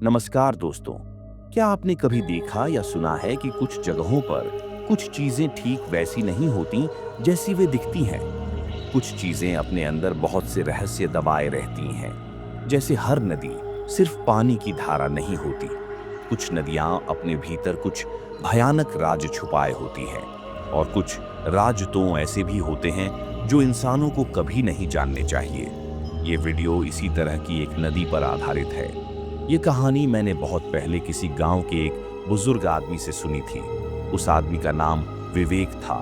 नमस्कार दोस्तों। क्या आपने कभी देखा या सुना है कि कुछ जगहों पर कुछ चीजें ठीक वैसी नहीं होती जैसी वे दिखती हैं। कुछ चीजें अपने अंदर बहुत से रहस्य दबाए रहती हैं। जैसे हर नदी सिर्फ पानी की धारा नहीं होती। कुछ नदियां अपने भीतर कुछ भयानक राज छुपाए होती हैं और कुछ राज तो ऐसे भी होते हैं जो इंसानों को कभी नहीं जानने चाहिए। ये वीडियो इसी तरह की एक नदी पर आधारित है। ये कहानी मैंने बहुत पहले किसी गांव के एक बुजुर्ग आदमी से सुनी थी। उस आदमी का नाम विवेक था।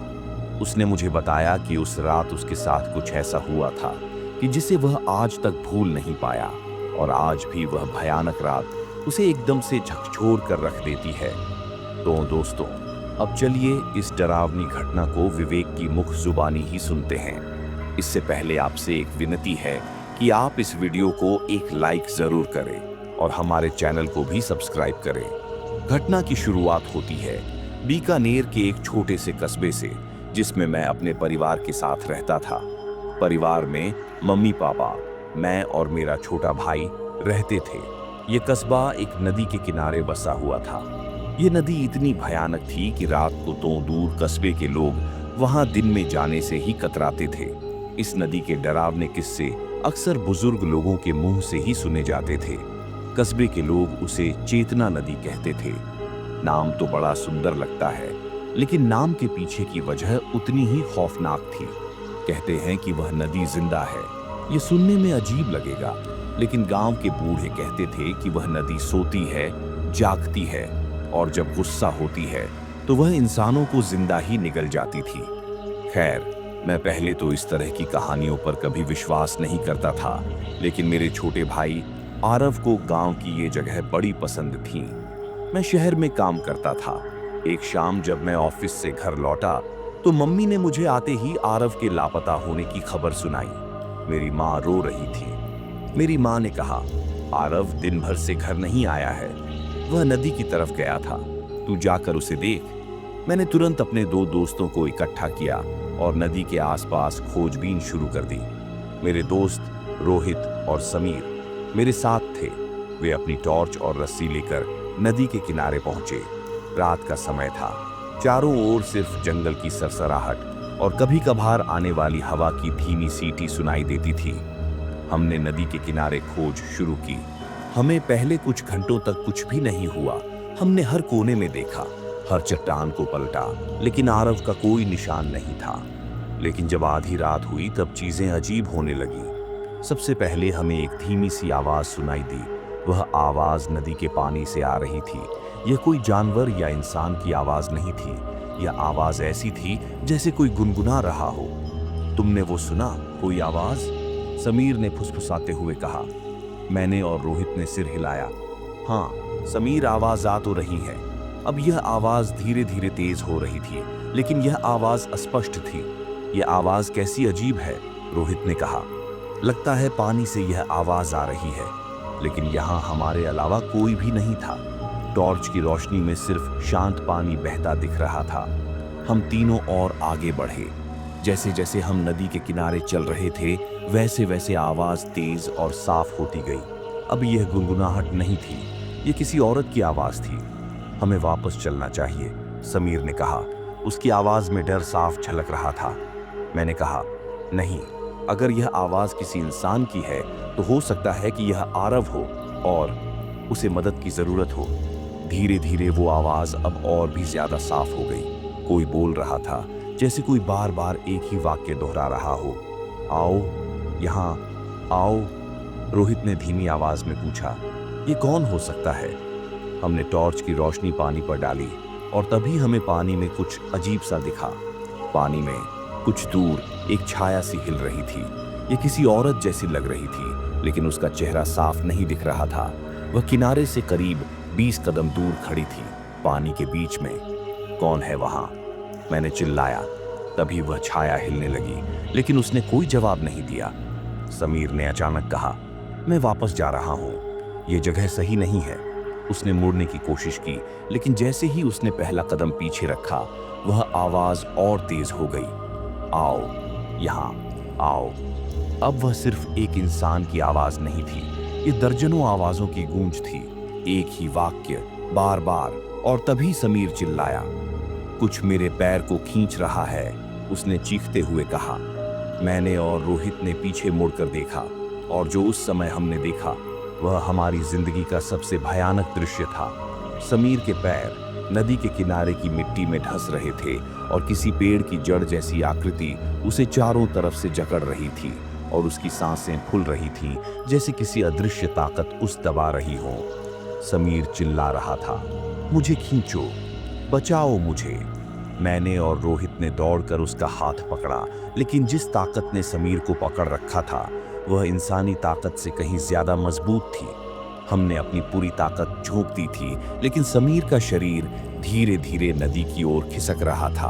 उसने मुझे बताया कि उस रात उसके साथ कुछ ऐसा हुआ था कि जिसे वह आज तक भूल नहीं पाया, और आज भी वह भयानक रात उसे एकदम से झकझोर कर रख देती है। तो दोस्तों, अब चलिए इस डरावनी घटना को विवेक की मुख जुबानी ही सुनते हैं। इससे पहले आपसे एक विनती है कि आप इस वीडियो को एक लाइक जरूर करें और हमारे चैनल को भी सब्सक्राइब करें। घटना की शुरुआत होती है बीकानेर के एक छोटे से कस्बे से, जिसमें मैं अपने परिवार के साथ रहता था। परिवार में मम्मी पापा, मैं और मेरा छोटा भाई रहते थे। ये कस्बा एक नदी के किनारे बसा हुआ था। ये नदी इतनी भयानक थी कि रात को तो दूर कस्बे के लोग वहां दिन में जाने से ही कतराते थे। इस नदी के डरावने किस्से अक्सर बुजुर्ग लोगों के मुंह से ही सुने जाते थे। कस्बे के लोग उसे चेतना नदी कहते थे। नाम तो बड़ा सुंदर लगता है, लेकिन नाम के पीछे की वजह उतनी ही खौफनाक थी। कहते हैं कि वह नदी जिंदा है। ये सुनने में अजीब लगेगा, लेकिन गांव के बूढ़े कहते थे कि वह नदी सोती है, जागती है, और जब गुस्सा होती है तो वह इंसानों को जिंदा ही निगल जाती थी। खैर, मैं पहले तो इस तरह की कहानियों पर कभी विश्वास नहीं करता था, लेकिन मेरे छोटे भाई आरव को गांव की ये जगह बड़ी पसंद थी। मैं शहर में काम करता था। एक शाम जब मैं ऑफिस से घर लौटा तो मम्मी ने मुझे आते ही आरव के लापता होने की खबर सुनाई। मेरी माँ रो रही थी। मेरी माँ ने कहा, आरव दिन भर से घर नहीं आया है। वह नदी की तरफ गया था, तू जाकर उसे देख। मैंने तुरंत अपने दो दोस्तों को इकट्ठा किया और नदी के आसपास खोजबीन शुरू कर दी। मेरे दोस्त रोहित और समीर मेरे साथ थे। वे अपनी टॉर्च और रस्सी लेकर नदी के किनारे पहुंचे। रात का समय था। चारों ओर सिर्फ जंगल की सरसराहट और कभी कभार आने वाली हवा की धीमी सीटी सुनाई देती थी। हमने नदी के किनारे खोज शुरू की। हमें पहले कुछ घंटों तक कुछ भी नहीं हुआ। हमने हर कोने में देखा, हर चट्टान को पलटा, लेकिन आरव का कोई निशान नहीं था। लेकिन जब आधी रात हुई तब चीजें अजीब होने लगी। सबसे पहले हमें एक धीमी सी आवाज सुनाई दी। वह आवाज नदी के पानी से आ रही थी। यह कोई जानवर या इंसान की आवाज नहीं थी। यह आवाज ऐसी थी जैसे कोई गुनगुना रहा हो। तुमने वो सुना, कोई आवाज? समीर ने फुसफुसाते हुए कहा। मैंने और रोहित ने सिर हिलाया। हाँ समीर, आवाज आ तो रही है। अब यह आवाज धीरे धीरे तेज हो रही थी, लेकिन यह आवाज अस्पष्ट थी। यह आवाज कैसी अजीब है, रोहित ने कहा। लगता है पानी से यह आवाज आ रही है, लेकिन यहाँ हमारे अलावा कोई भी नहीं था। टॉर्च की रोशनी में सिर्फ शांत पानी बहता दिख रहा था। हम तीनों और आगे बढ़े। जैसे जैसे हम नदी के किनारे चल रहे थे, वैसे वैसे आवाज तेज और साफ होती गई। अब यह गुनगुनाहट नहीं थी, ये किसी औरत की आवाज थी। हमें वापस चलना चाहिए, समीर ने कहा। उसकी आवाज में डर साफ झलक रहा था। मैंने कहा, नहीं, अगर यह आवाज किसी इंसान की है तो हो सकता है कि यह आरव हो और उसे मदद की जरूरत हो। धीरे धीरे वो आवाज अब और भी ज्यादा साफ हो गई। कोई बोल रहा था, जैसे कोई बार बार एक ही वाक्य दोहरा रहा हो। आओ, यहाँ आओ, रोहित ने धीमी आवाज में पूछा। ये कौन हो सकता है? हमने टॉर्च की रोशनी पानी पर डाली और तभी हमें पानी में कुछ अजीब सा दिखा। पानी में कुछ दूर एक छाया सी हिल रही थी। ये किसी औरत जैसी लग रही थी, लेकिन उसका चेहरा साफ नहीं दिख रहा था। वह किनारे से करीब 20 कदम दूर खड़ी थी, पानी के बीच में। कौन है वहां? मैंने चिल्लाया। तभी वह छाया हिलने लगी, लेकिन उसने कोई जवाब नहीं दिया। समीर ने अचानक कहा, मैं वापस जा रहा हूं, यह जगह सही नहीं है। उसने मुड़ने की कोशिश की, लेकिन जैसे ही उसने पहला कदम पीछे रखा, वह आवाज और तेज हो गई। आओ, यहाँ आओ। अब वह सिर्फ एक इंसान की आवाज नहीं थी, ये दर्जनों आवाजों की गूंज थी। एक ही वाक्य बार बार। और तभी समीर चिल्लाया, कुछ मेरे पैर को खींच रहा है, उसने चीखते हुए कहा। मैंने और रोहित ने पीछे मुड़कर देखा और जो उस समय हमने देखा वह हमारी जिंदगी का सबसे भयानक दृश्य था। समीर के पैर नदी के किनारे की मिट्टी में धंस रहे थे और किसी पेड़ की जड़ जैसी आकृति उसे चारों तरफ से जकड़ रही थी और उसकी सांसें फूल रही थीं जैसे किसी अदृश्य ताकत उस दबा रही हो। समीर चिल्ला रहा था, मुझे खींचो, बचाओ मुझे। मैंने और रोहित ने दौड़कर उसका हाथ पकड़ा, लेकिन जिस ताकत ने समीर को पकड़ रखा था वह इंसानी ताकत से कहीं ज्यादा मजबूत थी। हमने अपनी पूरी ताकत झोंक दी थी, लेकिन समीर का शरीर धीरे धीरे नदी की ओर खिसक रहा था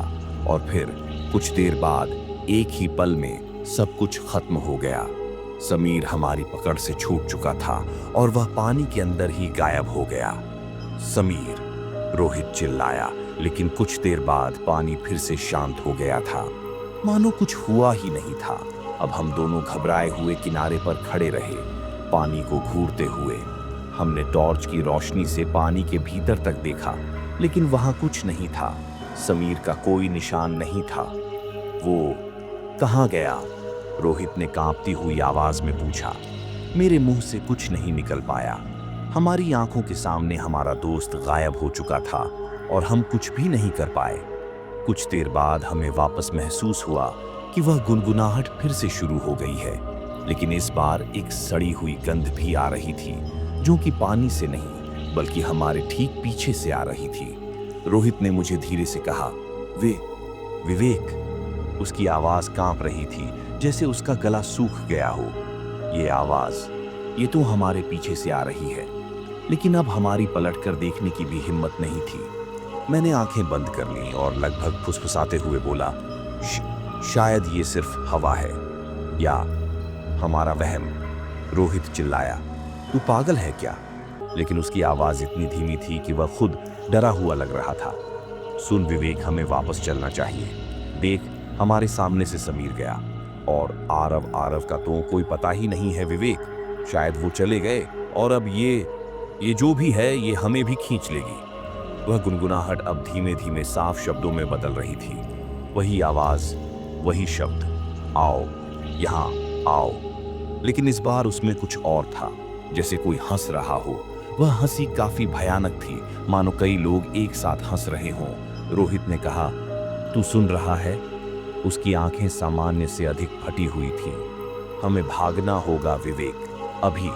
और फिर कुछ देर बाद एक ही पल में सब कुछ खत्म हो गया। समीर हमारी पकड़ से छूट चुका था और वह पानी के अंदर ही गायब हो गया। समीर, रोहित चिल्लाया, लेकिन कुछ देर बाद पानी फिर से शांत हो गया था, मानो कुछ हुआ ही नहीं था। अब हम दोनों घबराए हुए किनारे पर खड़े रहे, पानी को घूरते हुए। हमने टॉर्च की रोशनी से पानी के भीतर तक देखा, लेकिन वहां कुछ नहीं था। समीर का कोई निशान नहीं था। वो कहाँ गया? रोहित ने कांपती हुई आवाज में पूछा। मेरे मुंह से कुछ नहीं निकल पाया। हमारी आंखों के सामने हमारा दोस्त गायब हो चुका था और हम कुछ भी नहीं कर पाए। कुछ देर बाद हमें वापस महसूस हुआ कि वह गुनगुनाहट फिर से शुरू हो गई है, लेकिन इस बार एक सड़ी हुई गंध भी आ रही थी, जो कि पानी से नहीं बल्कि हमारे ठीक पीछे से आ रही थी। रोहित ने मुझे धीरे से कहा, विवेक। उसकी आवाज कांप रही थी, जैसे उसका गला सूख गया हो। ये आवाज, ये तो हमारे पीछे से आ रही है। लेकिन अब हमारी पलटकर देखने की भी हिम्मत नहीं थी। मैंने आंखें बंद कर लीं और लगभग फुसफुसाते हुए बोला, शायद ये सिर्फ हवा है या हमारा वहम। रोहित चिल्लाया, तू पागल है क्या? लेकिन उसकी आवाज इतनी धीमी थी कि वह खुद डरा हुआ लग रहा था। सुन विवेक, हमें वापस चलना चाहिए। देख, हमारे सामने से समीर गया और आरव का तो कोई पता ही नहीं है विवेक। शायद वो चले गए और अब ये जो भी है ये हमें भी खींच लेगी। वह गुनगुनाहट अब धीमे धीमे साफ शब्दों में बदल रही थी। वही आवाज, वही शब्द, आओ, यहाँ आओ। लेकिन इस बार उसमें कुछ और था, जैसे कोई हंस रहा हो। वह हंसी काफी भयानक थी, मानो कई लोग एक साथ हंस रहे हों। रोहित ने कहा, तू सुन रहा है? उसकी आंखें सामान्य से अधिक फटी हुई थीं। हमें भागना होगा विवेक, अभी,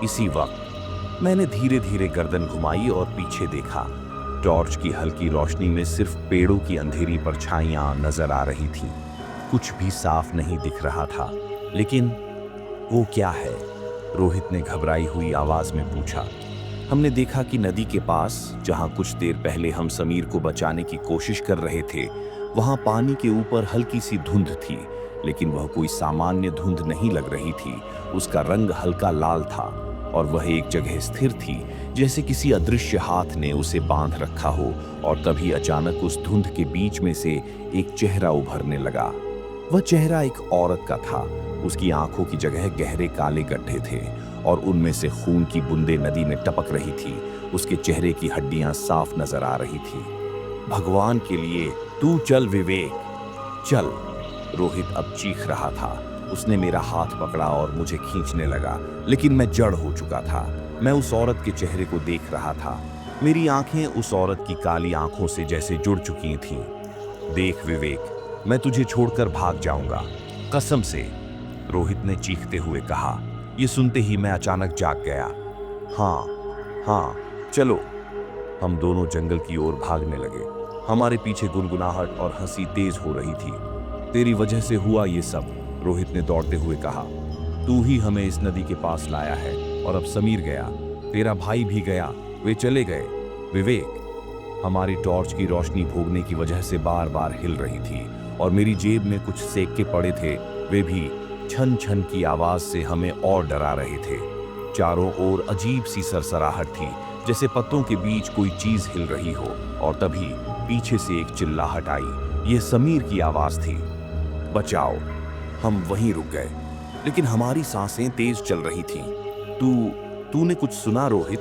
इसी वक्त। मैंने धीरे धीरे गर्दन घुमाई और पीछे देखा। टॉर्च की हल्की रोशनी में सिर्फ पेड़ों की अंधेरी परछाइयां नजर आ रही थीं। कुछ भी साफ नहीं दिख रहा था। लेकिन वो क्या है? रोहित ने घबराई हुई आवाज में पूछा। हमने देखा कि नदी के पास, जहां कुछ देर पहले हम समीर को बचाने की कोशिश कर रहे थे, वहां पानी के ऊपर हल्की सी धुंध थी, लेकिन वह कोई सामान्य धुंध नहीं लग रही थी। उसका रंग हल्का लाल था और वह एक जगह स्थिर थी, जैसे किसी अदृश्य हाथ ने उसे बांध रखा हो। और तभी अचानक उस धुंध के बीच में से एक चेहरा उभरने लगा। वह चेहरा एक औरत का था। उसकी आंखों की जगह गहरे काले गड्ढे थे और उनमें से खून की बूंदें नदी में टपक रही थी। उसके चेहरे की हड्डियां साफ नजर आ रही थी। भगवान के लिए तू चल विवेक, चल। रोहित अब चीख रहा था। उसने मेरा हाथ पकड़ा और मुझे खींचने लगा, लेकिन मैं जड़ हो चुका था। मैं उस औरत के चेहरे को देख रहा था। मेरी आंखें उस औरत की काली आंखों से जैसे जुड़ चुकी थीं। देख विवेक, मैं तुझे छोड़कर भाग जाऊंगा, कसम से, रोहित ने चीखते हुए कहा। ये सुनते ही मैं अचानक जाग गया। हाँ, चलो। हम दोनों जंगल की ओर भागने लगे। हमारे पीछे गुनगुनाहट और हंसी तेज हो रही थी। तेरी वजह से हुआ ये सब, रोहित ने दौड़ते हुए कहा। तू ही हमें इस नदी के पास लाया है और अब समीर गया, तेरा भाई भी गया, वे चले गए। विवेक, हमारी टॉर्च की रोशनी भोगने की वजह से बार बार हिल रही थी और मेरी जेब में कुछ सेक के पड़े थे। वे भी छन छन की आवाज से हमें और डरा रहे थे। चारों ओर अजीब सी सरसराहट थी, जैसे पत्तों के बीच कोई चीज हिल रही हो। और तभी पीछे से एक चिल्लाहट आई। यह समीर की आवाज थी, बचाओ। हम वहीं रुक गए, लेकिन हमारी सांसें तेज चल रही थीं। तूने कुछ सुना रोहित?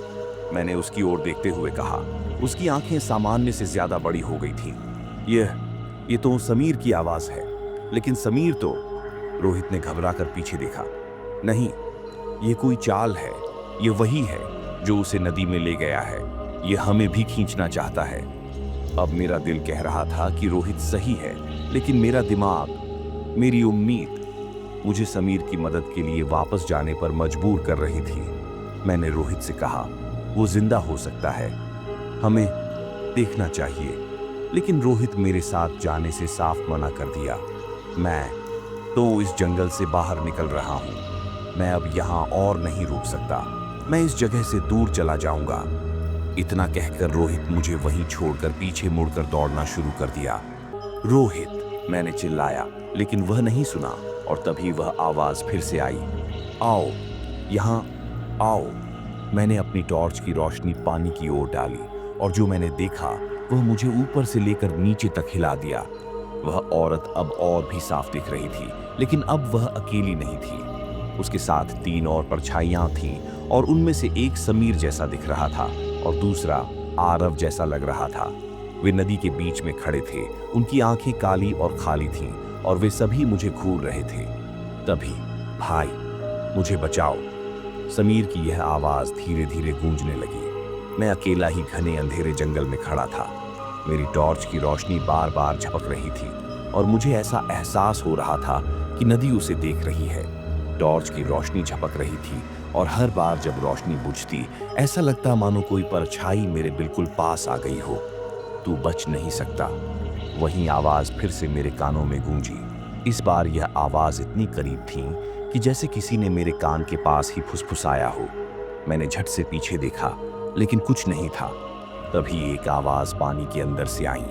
मैंने उसकी ओर देखते हुए कहा। उसकी आंखें सामान्य से ज्यादा बड़ी हो गई थीं। ये तो समीर की आवाज है। लेकिन समीर तो... रोहित ने घबरा कर पीछे देखा। नहीं, ये कोई चाल है। ये वही है जो उसे नदी में ले गया है। ये हमें भी खींचना चाहता है। अब मेरा दिल कह रहा था कि रोहित सही है, लेकिन मेरा दिमाग, मेरी उम्मीद मुझे समीर की मदद के लिए वापस जाने पर मजबूर कर रही थी। मैंने रोहित से कहा, वो जिंदा हो सकता है, हमें देखना चाहिए। लेकिन रोहित मेरे साथ जाने से साफ मना कर दिया। मैं तो इस जंगल से बाहर निकल रहा हूं। मैं अब यहां और नहीं रुक सकता। मैं इस जगह से दूर चला जाऊंगा। इतना कहकर रोहित मुझे वहीं छोड़कर पीछे मुड़कर दौड़ना शुरू कर दिया। रोहित, मैंने चिल्लाया, लेकिन वह नहीं सुना। और तभी वह आवाज फिर से आई, आओ, यहां आओ। मैंने अपनी टॉर्च की रोशनी पानी की ओर डाली और जो मैंने देखा वह मुझे ऊपर से लेकर नीचे तक हिला दिया। वह औरत अब और भी साफ दिख रही थी, लेकिन अब वह अकेली नहीं थी। उसके साथ 3 और परछाइयां थीं और उनमें से एक समीर जैसा दिख रहा था और दूसरा आरव जैसा लग रहा था। वे नदी के बीच में खड़े थे। उनकी आंखें काली और खाली थीं और वे सभी मुझे घूर रहे थे। तभी, भाई, मुझे बचाओ। समीर की यह आवाज धीरे धीरे गूंजने लगी। मैं अकेला ही घने अंधेरे जंगल में खड़ा था। मेरी टॉर्च की रोशनी बार बार झपक रही थी और मुझे ऐसा एहसास हो रहा था कि नदी उसे देख रही है। टॉर्च की रोशनी झपक रही थी और हर बार जब रोशनी बुझती, ऐसा लगता मानो कोई परछाई मेरे बिल्कुल पास आ गई हो। तू बच नहीं सकता। वही आवाज फिर से मेरे कानों में गूंजी। इस बार यह आवाज इतनी करीब थी कि जैसे किसी ने मेरे कान के पास ही फुसफुसाया हो। मैंने झट से पीछे देखा, लेकिन कुछ नहीं था। तभी एक आवाज पानी के अंदर से आई,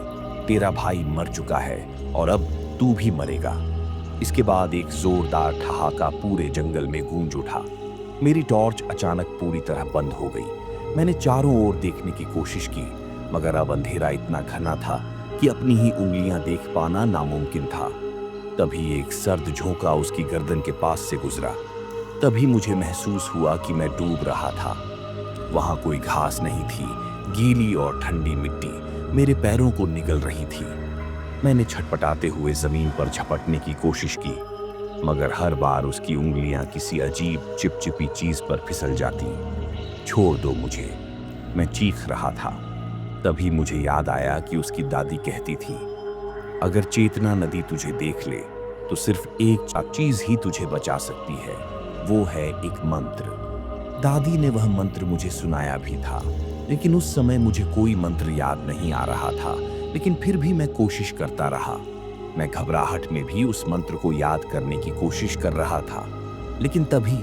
तेरा भाई मर चुका है और अब तू भी मरेगा। इसके बाद एक जोरदार ठहाका पूरे जंगल में गूंज उठा। मेरी टॉर्च अचानक पूरी तरह बंद हो गई। मैंने चारों ओर देखने की कोशिश की, मगर अब अंधेरा इतना घना था कि अपनी ही उंगलियां देख पाना नामुमकिन था। तभी एक सर्द झोंका उसकी गर्दन के पास से गुजरा। तभी मुझे महसूस हुआ कि मैं डूब रहा था। वहां कोई घास नहीं थी। गीली और ठंडी मिट्टी मेरे पैरों को निगल रही थी। मैंने छटपटाते हुए जमीन पर झपटने की कोशिश की, मगर हर बार उसकी उंगलियां किसी अजीब चिपचिपी चीज पर फिसल जाती। छोड़ दो मुझे, मैं चीख रहा था। तभी मुझे याद आया कि उसकी दादी कहती थी, अगर चेतना नदी तुझे देख ले तो सिर्फ एक चीज ही तुझे बचा सकती है, वो है एक मंत्र। दादी ने वह मंत्र मुझे सुनाया भी था, लेकिन उस समय मुझे कोई मंत्र याद नहीं आ रहा था। लेकिन फिर भी मैं कोशिश करता रहा। मैं घबराहट में भी उस मंत्र को याद करने की कोशिश कर रहा था। लेकिन तभी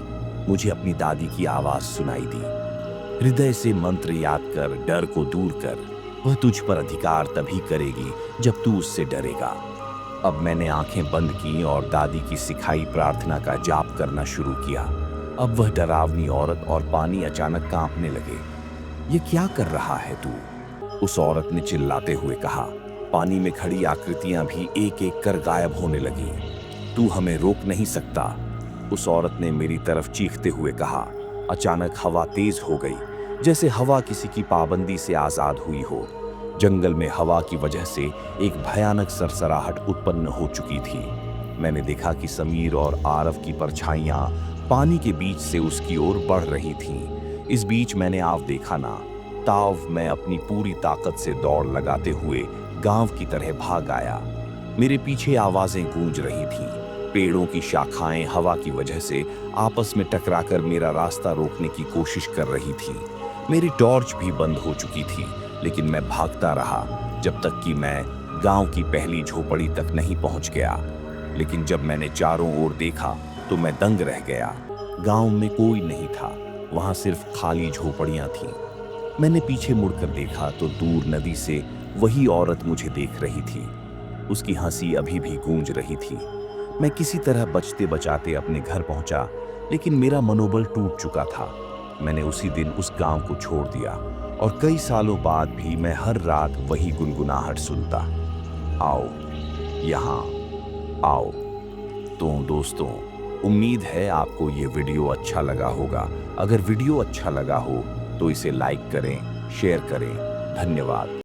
मुझे अपनी दादी की आवाज सुनाई दी, हृदय से मंत्र याद कर, डर को दूर कर। वह तुझ पर अधिकार तभी करेगी जब तू उससे डरेगा। अब मैंने आंखें बंद की और दादी की सिखाई प्रार्थना का जाप करना शुरू किया। अब वह डरावनी औरत और पानी अचानक कांपने लगे। ये क्या कर रहा है तू? उस औरत ने चिल्लाते हुए कहा। पानी में खड़ी आकृतियां भी एक एक कर गायब होने लगी। तू हमें रोक नहीं सकता, उस औरत ने मेरी तरफ चीखते हुए कहा। अचानक हवा तेज हो गई, जैसे हवा किसी की पाबंदी से आजाद हुई हो। जंगल में हवा की वजह से एक भयानक सरसराहट उत्पन्न हो चुकी थी। मैंने देखा कि समीर और आरव की परछाइयां पानी के बीच से उसकी ओर बढ़ रही थीं। इस बीच मैंने आव देखा ना, ताव मैं अपनी पूरी ताकत से दौड़ लगाते हुए गांव की तरह भाग आया। मेरे पीछे आवाजें गूंज रही थीं। पेड़ों की शाखाएं हवा की वजह से आपस में टकराकर मेरा रास्ता रोकने की कोशिश कर रही थीं। मेरी टॉर्च भी बंद हो चुकी थी, लेकिन मैं भागता रहा जब तक कि मैं गांव की पहली झोपड़ी तक नहीं पहुंच गया। लेकिन जब मैंने चारों ओर देखा तो मैं दंग रह गया। गांव में कोई नहीं था, वहां सिर्फ खाली झोपड़ियां थीं। मैंने पीछे मुड़कर देखा तो दूर नदी से वही औरत मुझे देख रही थी। उसकी हंसी अभी भी गूंज रही थी। मैं किसी तरह बचते बचाते अपने घर पहुंचा, लेकिन मेरा मनोबल टूट चुका था। मैंने उसी दिन उस गांव को छोड़ दिया और कई सालों बाद भी मैं हर रात वही गुनगुनाहट सुनता, आओ, यहाँ आओ। तो दोस्तों, उम्मीद है आपको ये वीडियो अच्छा लगा होगा। अगर वीडियो अच्छा लगा हो तो इसे लाइक करें, शेयर करें। धन्यवाद।